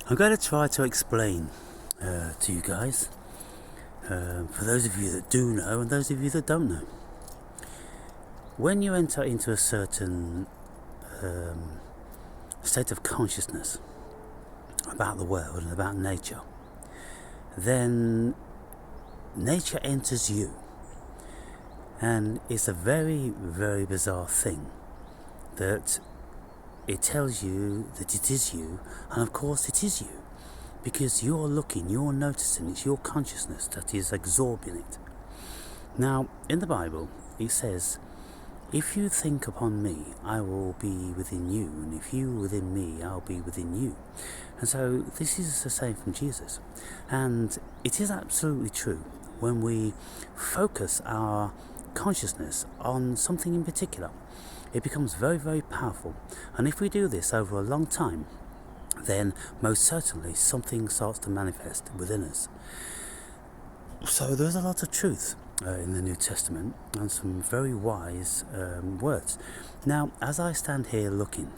I'm going to try to explain to you guys, for those of you that do know and those of you that don't know. When you enter into a certain state of consciousness about the world and about nature, then nature enters you. And it's a very, very bizarre thing that it tells you that it is you, and of course it is you, because you're looking, you're noticing, it's your consciousness that is absorbing it. Now, in the Bible, it says, if you think upon me, I will be within you, and if you within me, I'll be within you. And so this is the same from Jesus. And it is absolutely true when we focus our consciousness on something in particular. It becomes very, very powerful. And if we do this over a long time, then most certainly something starts to manifest within us. So there's a lot of truth in the New Testament and some very wise words. Now, as I stand here looking,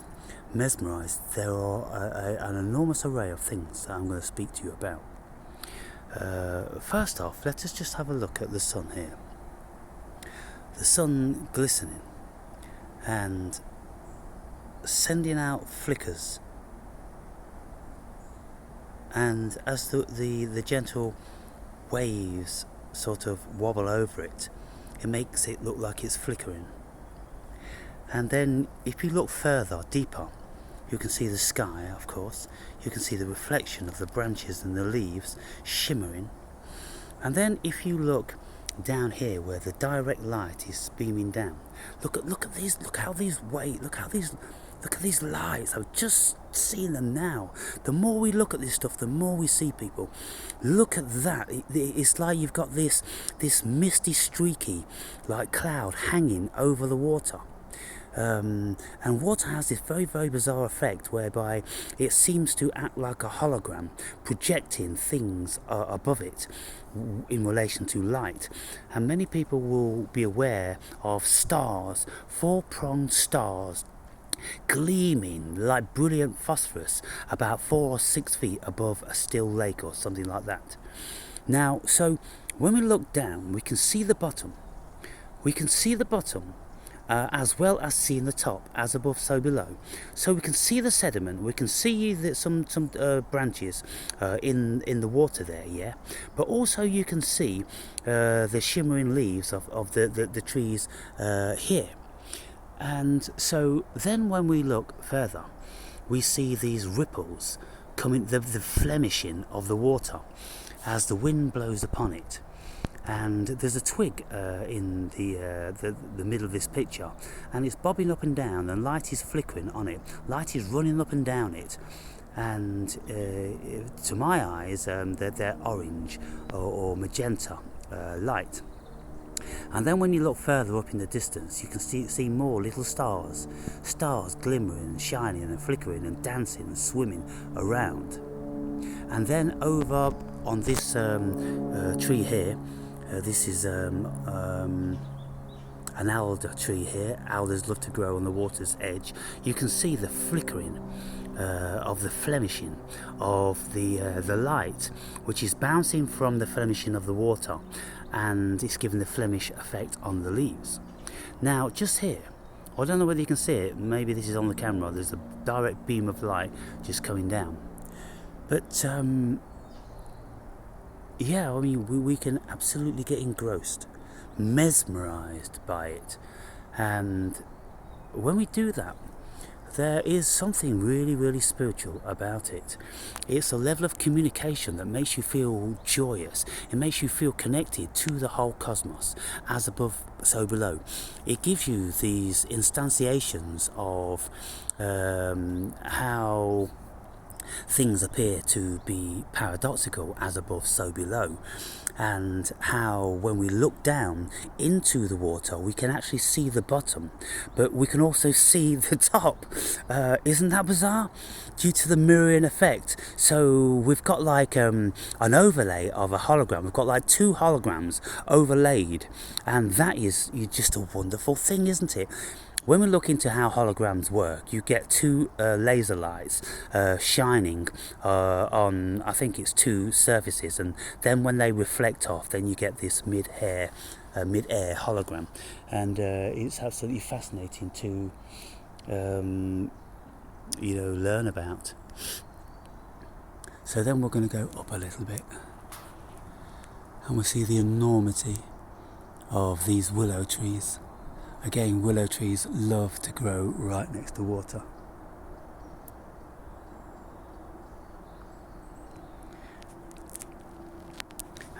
mesmerized, there are an enormous array of things that I'm going to speak to you about. First off, let us just have a look at the sun here. The sun glistening and sending out flickers, and as the gentle waves sort of wobble over it, it makes it look like it's flickering. And then if you look further, deeper, you can see the sky, of course. You can see the reflection of the branches and the leaves shimmering. And then if you look down here where the direct light is beaming down, look at these, look how these lights. I've just seen them now. The more we look at this stuff, the more we see people. Look at that. It's like you've got this misty, streaky, like cloud hanging over the water. And water has this very, very bizarre effect whereby it seems to act like a hologram, projecting things above it in relation to light. And many people will be aware of stars, four-pronged stars, gleaming like brilliant phosphorus about 4 or 6 feet above a still lake or something like that. Now, so when we look down, we can see the bottom. We can see the bottom as well as seeing the top, as above, so below. So we can see the sediment, we can see that some branches in the water there, yeah. But also you can see the shimmering leaves of the trees here. And so then when we look further, we see these ripples coming, the flemishing of the water as the wind blows upon it. And there's a twig in the middle of this picture, and it's bobbing up and down, and light is flickering on it. Light is running up and down it, and to my eyes, they're orange or magenta light. And then when you look further up in the distance, you can see more little stars glimmering and shining and flickering and dancing and swimming around. And then over on this tree here, this is an alder tree here. Alders love to grow on the water's edge. You can see the flickering of the flemishing of the light, which is bouncing from the flemishing of the water, and it's giving the Flemish effect on the leaves. Now, just here, I don't know whether you can see it, maybe this is on the camera, there's a direct beam of light just coming down. But yeah, I mean, we can absolutely get engrossed, mesmerized by it. And when we do that, there is something really, really spiritual about it. It's a level of communication that makes you feel joyous. It makes you feel connected to the whole cosmos, as above, so below. It gives you these instantiations of how things appear to be paradoxical, as above, so below, and how when we look down into the water we can actually see the bottom, but we can also see the top. Isn't that bizarre? Due to the mirroring effect. So we've got like an overlay of a hologram. We've got like 2 holograms overlaid, and that is just a wonderful thing, isn't it? When we look into how holograms work, you get two laser lights shining on, I think it's two surfaces, and then when they reflect off, then you get this mid-air hologram, and it's absolutely fascinating to learn about. So then we're going to go up a little bit, and we'll see the enormity of these willow trees. Again, willow trees love to grow right next to water.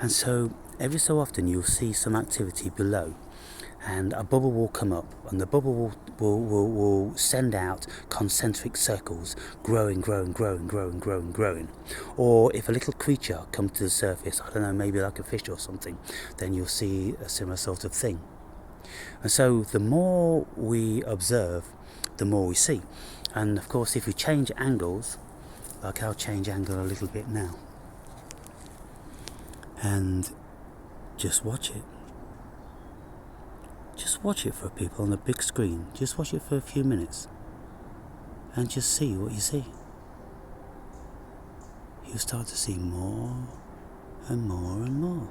And so every so often you'll see some activity below, and a bubble will come up, and the bubble will send out concentric circles, growing. Or if a little creature comes to the surface, I don't know, maybe like a fish or something, then you'll see a similar sort of thing. And so the more we observe, the more we see. And of course, if we change angles, like I'll change angle a little bit now, and just watch it. Just watch it for people on the big screen. Just watch it for a few minutes and just see what you see. You'll start to see more and more and more.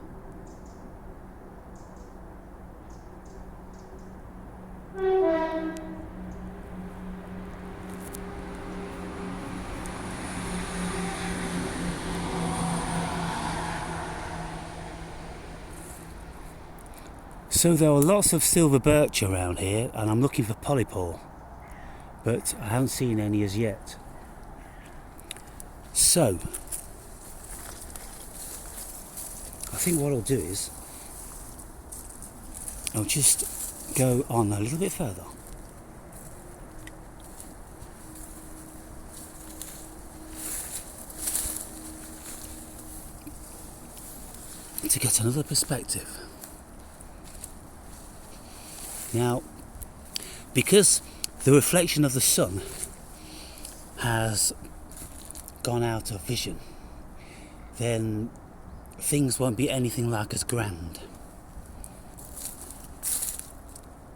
So there are lots of silver birch around here, and I'm looking for polypore, but I haven't seen any as yet. So I think what I'll do is I'll just go on a little bit further. To get another perspective. Now, because the reflection of the sun has gone out of vision, then things won't be anything like as grand.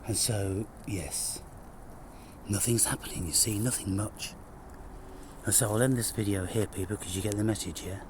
And so, yes, nothing's happening, you see, nothing much. And so I'll end this video here, people, because you get the message here.